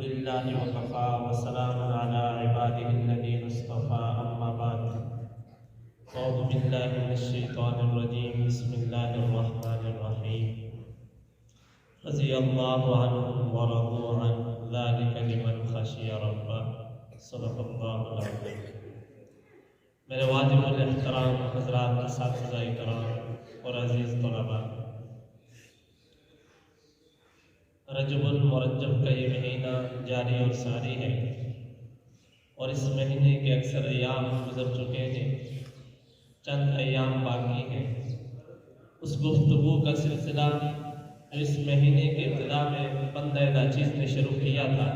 لله وكفى وسلام على عباده الذين اصطفى أما بعد أعوذ بالله من الشيطان الرجيم بسم الله الرحمن الرحيم رضي الله عنهم ورضوا عنه ذلك لمن خشي ربه صدق الله العظيم۔ میرے واجب الاحترام حضرات، اساتذہ کرام اور عزیز طلباء، رجب المرجب کا یہ مہینہ جاری اور ساری ہے اور اس مہینے کے اکثر ایام گزر چکے ہیں، چند ایام باقی ہیں۔ اس گفتگو کا سلسلہ جو اس مہینے کے ابتدا میں بندہ ناچیز نے شروع کیا تھا،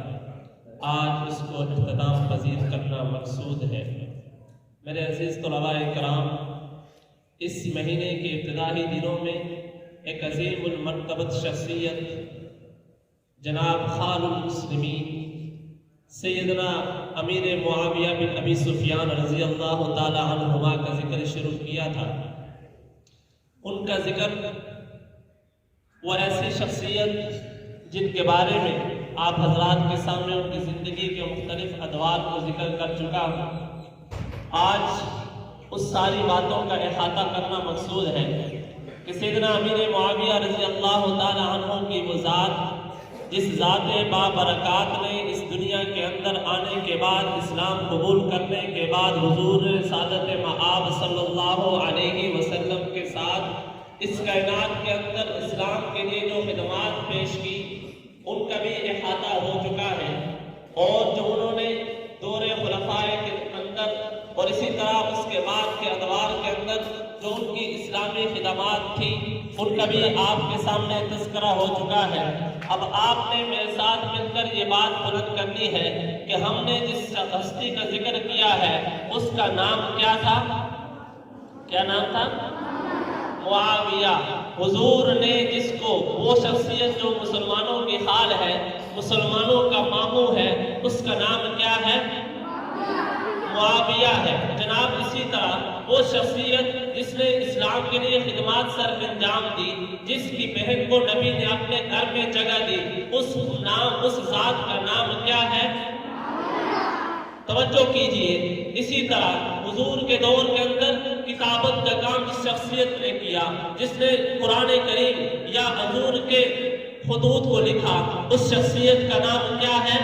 آج اس کو اختتام پذیر کرنا مقصود ہے۔ میرے عزیز طلباء کرام، اس مہینے کے ابتدائی دنوں میں ایک عظیم المرتبت شخصیت جناب خال المسلمین سیدنا امیر معاویہ بن ابی سفیان رضی اللہ تعالی عنہما کا ذکر شروع کیا تھا۔ ان کا ذکر وہ ایسی شخصیت جن کے بارے میں آپ حضرات کے سامنے ان کی زندگی کے مختلف ادوار کو ذکر کر چکا ہوں۔ آج اس ساری باتوں کا احاطہ کرنا مقصود ہے کہ سیدنا امیر معاویہ رضی اللہ تعالی عنہ کی وہ ذات جس ذات بابرکات نے اس دنیا کے اندر آنے کے بعد، اسلام قبول کرنے کے بعد حضور سعادت مآب صلی اللہ علیہ وسلم کے ساتھ اس کائنات کے اندر اسلام کے لیے جو خدمات پیش کی، ان کا بھی احاطہ ہو چکا ہے، اور جو انہوں نے دور خلفائے کے اندر اور اسی طرح اس کے بعد کے ادوار کے اندر جو ان کی اسلامی خدمات تھی، ان کا بھی آپ کے سامنے تذکرہ ہو چکا ہے۔ اب آپ نے میرے ساتھ مل کر یہ بات بلند کرنی ہے کہ ہم نے جس ہستی کا ذکر کیا ہے اس کا نام کیا تھا؟ کیا نام تھا؟ معاویہ۔ حضور نے جس کو، وہ شخصیت جو مسلمانوں کی خال ہے، مسلمانوں کا ماموں ہے، اس کا نام کیا ہے؟ معاویہ ہے۔ جناب اسی طرح وہ شخصیت جس نے اسلام کے لیے خدمات سر انجام دی، جس کی بہن کو نبی نے اپنے گھر میں جگہ دی، اس ذات کا نام کیا ہے؟ توجہ کیجئے۔ اسی طرح حضور کے دور کے اندر کتابت کا کام جس شخصیت نے کیا، جس نے قرآن کریم یا حضور کے خطوط کو لکھا، اس شخصیت کا نام کیا ہے؟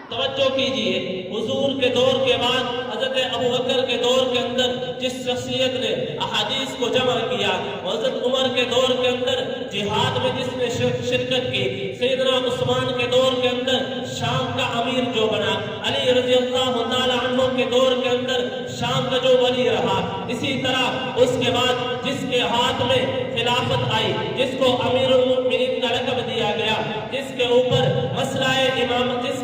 توجہ کیجئے۔ حضور کے دور کے بعد حضرت ابوبکر کے دور کے اندر جس شخصیت نے احادیث کو جمع کیا، حضرت عمر کے دور کے اندر جہاد میں جس نے شرکت کی، سیدنا عثمان کے دور کے اندر شام کا امیر جو بنا، علی رضی اللہ تعالی عنہ کے دور کے اندر شام کا جو ولی رہا، اسی طرح اس کے بعد جس کے ہاتھ میں خلافت آئی، جس کو امیر المؤمنین کا لقب دیا گیا، جس کے اوپر مسئلہ امام، جس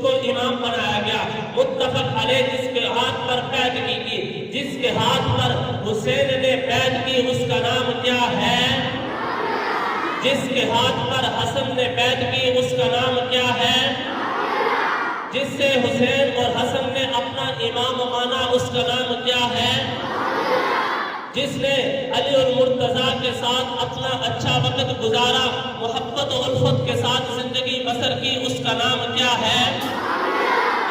کو امام بنایا گیا، متفق علیہ، جس کے ہاتھ پر بیعت کی، جس کے ہاتھ پر حسین نے بیعت کی، اس کا نام کیا ہے؟ جس کے ہاتھ پر حسن نے بیعت کی، اس کا نام کیا ہے؟ جس سے حسین اور حسن نے اپنا امام مانا، اس کا نام کیا ہے؟ جس نے علی اور مرتضیٰ کے ساتھ اپنا اچھا وقت گزارا، محبت و الفت کے ساتھ زندگی بسر کی، اس کا نام کیا ہے؟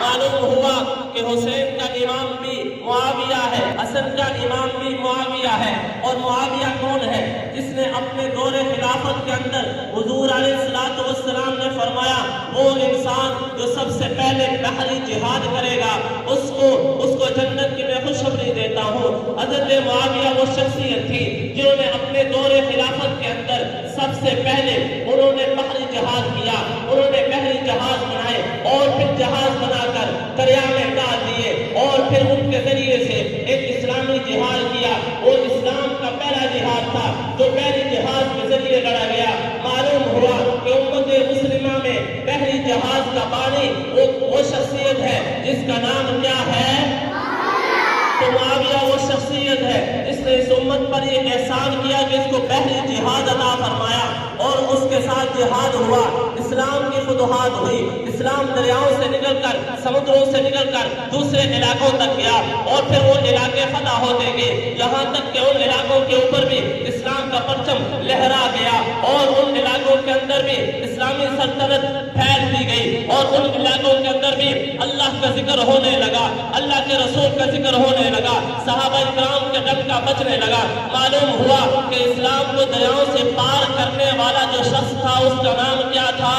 معلوم ہوا کہ حسین کا امام بھی معاویہ ہے، حسن کا امام بھی معاویہ ہے، اور معاویہ کون ہے؟ جس نے اپنے دور خلافت کے اندر حضور علیہ السلام نے فرمایا، وہ انسان جو سب سے پہلے بحری جہاد کرے گا، اس کو جنت کی میں خوشخبری دیتا ہوں۔ حضرت معاویہ وہ شخصیت تھی جنہوں نے اپنے دور خلافت کے اندر سب سے پہلے انہوں نے بحری جہاد کیا، انہوں نے بحری جہاز بنائے اور پھر جہاز بنا کر دریا میں ڈال دیے، اور پھر ان کے ذریعے سے ایک اسلامی جہاد کیا۔ وہ اسلام کا پہلا جہاد تھا جو بحری جہاز کے ذریعے لڑا گیا۔ معلوم ہوا کہ امت مسلمہ میں بحری جہاز کا بانی وہ شخصیت ہے جس کا نام کیا ہے؟ تو معاویہ وہ شخصیت ہے جس نے اس امت پر یہ احسان کیا کہ اس کو بحری جہاد عطا فرمایا، اور اس کے ساتھ جہاد ہوا، اسلام کی فتوحات ہوئی، اسلام دریاؤں سے نکل کر، سمندروں سے نکل کر دوسرے علاقوں تک گیا، اور پھر وہ علاقے فتح ہوتے گئے، یہاں تک کہ ان علاقوں کے اوپر بھی اسلام کا پرچم لہرا گیا، اور ان علاقوں کے اندر بھی اسلامی سلطنت پھیلتی گئی، اور ان علاقوں کے اندر بھی اللہ کا ذکر ہونے لگا، اللہ کے رسول کا ذکر ہونے لگا، صحابہ کرام کے ڈنکا بجنے لگا۔ معلوم ہوا کہ اسلام کو دریاؤں سے پار کرنے والا جو شخص تھا اس کا نام کیا تھا؟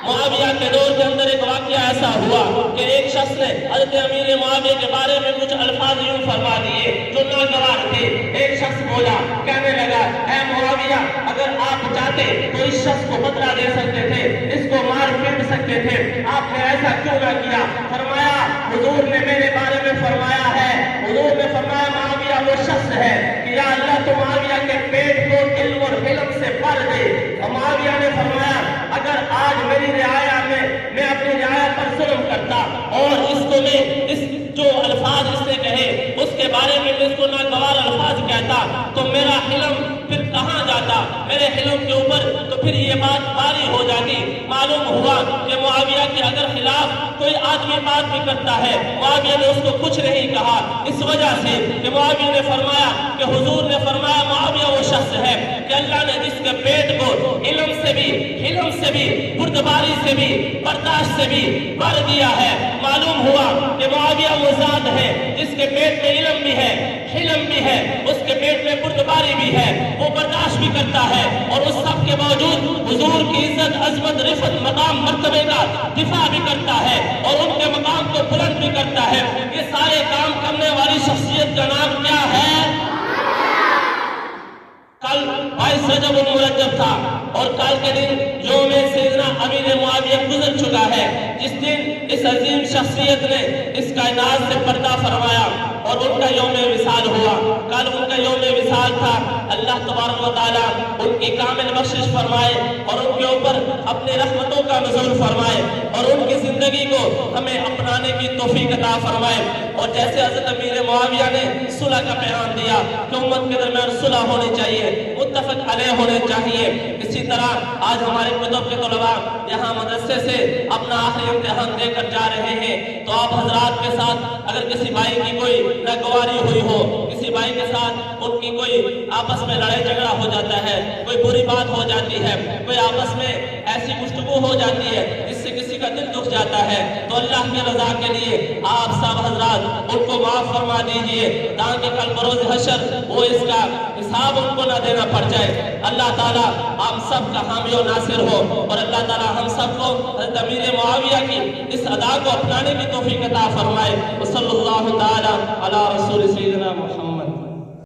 معاویہ کے دور کے اندر ایک واقعہ ایسا ہوا کہ ایک شخص نے حضرت امیر معاویہ کے بارے میں کچھ الفاظ یوں فرما دیے جو ناگوار تھے۔ ایک شخص بولا، کہنے لگا، اے معاویہ، اگر آپ چاہتے تو اس شخص کو خطرہ دے سکتے تھے، اس کو مار پیٹ سکتے تھے، آپ نے ایسا کیوں نہ کیا؟ فرمایا، حضور نے میرے بارے میں فرمایا ہے، حضور نے فرمایا معاویہ وہ شخص ہے کہ یا اللہ تو معاویہ کے پیٹ کو علم اور علم سے بھر دے۔ اور معاویہ نے فرمایا، اگر آج میری رعایا میں اپنی رعایا پر ظلم کرتا اور اس کو میں اس جو الفاظ اس نے کہے اس کے بارے میں اس کو ناگوار الفاظ کہتا تو میرا حلم پھر کہاں جاتا؟ میرے حلم کے اوپر تو پھر یہ بات باری ہو جاتی۔ معلوم ہوا کہ معاویہ کے اگر خلاف کوئی آدمی بات بھی کرتا ہے، معاویہ نے اس کو کچھ نہیں کہا، اس وجہ سے کہ معاویہ نے فرمایا کہ حضور نے فرمایا معاویہ وہ شخص ہے کہ اللہ نے جس کے پیٹ کو علم سے بھی، حلم سے بھی، بردباری سے بھی، برداشت سے بھی بھر دیا ہے۔ معلوم ہوا کہ معاویہ وہ ذات ہے جس کے پیٹ میں علم بھی ہے، حلم بھی ہے، اس کے پیٹ میں بردباری بھی ہے، وہ برداشت بھی کرتا ہے، اور اس سب کے باوجود حضور کی عزت، عظمت، رفعت، مقام، مرتبے کا دفاع بھی کرتا ہے اور ان کے مقام کو بلند بھی کرتا ہے۔ یہ سارے کام کرنے والی شخصیت کا نام کیا ہے؟ کل 22 رجب المرجب تھا اور کل کے دن یوم سیدنا امیر معاویہ گزر چکا ہے، جس دن اس عظیم شخصیت نے اس کائنات سے پردہ فرمایا اور ان کا یوم وصال ہوا۔ کل ان کا یوم وصال تھا۔ اللہ تبارک و تعالیٰ ان کی کامل بخشش فرمائے اور ان کے اوپر اپنی رحمتوں کا نزول فرمائے اور ان کی زندگی کو ہمیں اپنانے کی توفیق عطا فرمائے۔ اور جیسے حضرت امیر معاویہ نے صلح کا پیغام دیا کہ امت کے درمیان صلح ہونی چاہیے، متفق علیہ ہونے چاہیے، اسی طرح آج ہمارے کتب کے طلباء یہاں مدرسے سے اپنا آخری امتحان دے کر جا رہے ہیں، تو آپ حضرات کے ساتھ اگر کسی بھائی کی کوئی ناگواری ہوئی ہو، کسی بھائی کے ساتھ ان کی کوئی آپس میں لڑائی جھگڑا ہو جاتا ہے، کوئی بری بات ہو جاتی ہے، کوئی آپس میں ایسی گفتگو ہو جاتی ہے جس سے کسی کا دل دکھ جاتا ہے، تو اللہ کی رضا کے لیے آپ سب حضرات ان کو معاف فرما دیجئے تاکہ کل بروز حشر وہ اس کا حساب ان کو نہ دینا پڑ جائے۔ اللہ تعالیٰ ہم سب کا حامی و ناصر ہو اور اللہ تعالیٰ ہم سب کو حضرت امیر معاویہ کی اس ادا کو اپنانے کی توفیق عطا فرمائے۔ وصلی اللہ تعالیٰ علی رسول سیدنا محمد۔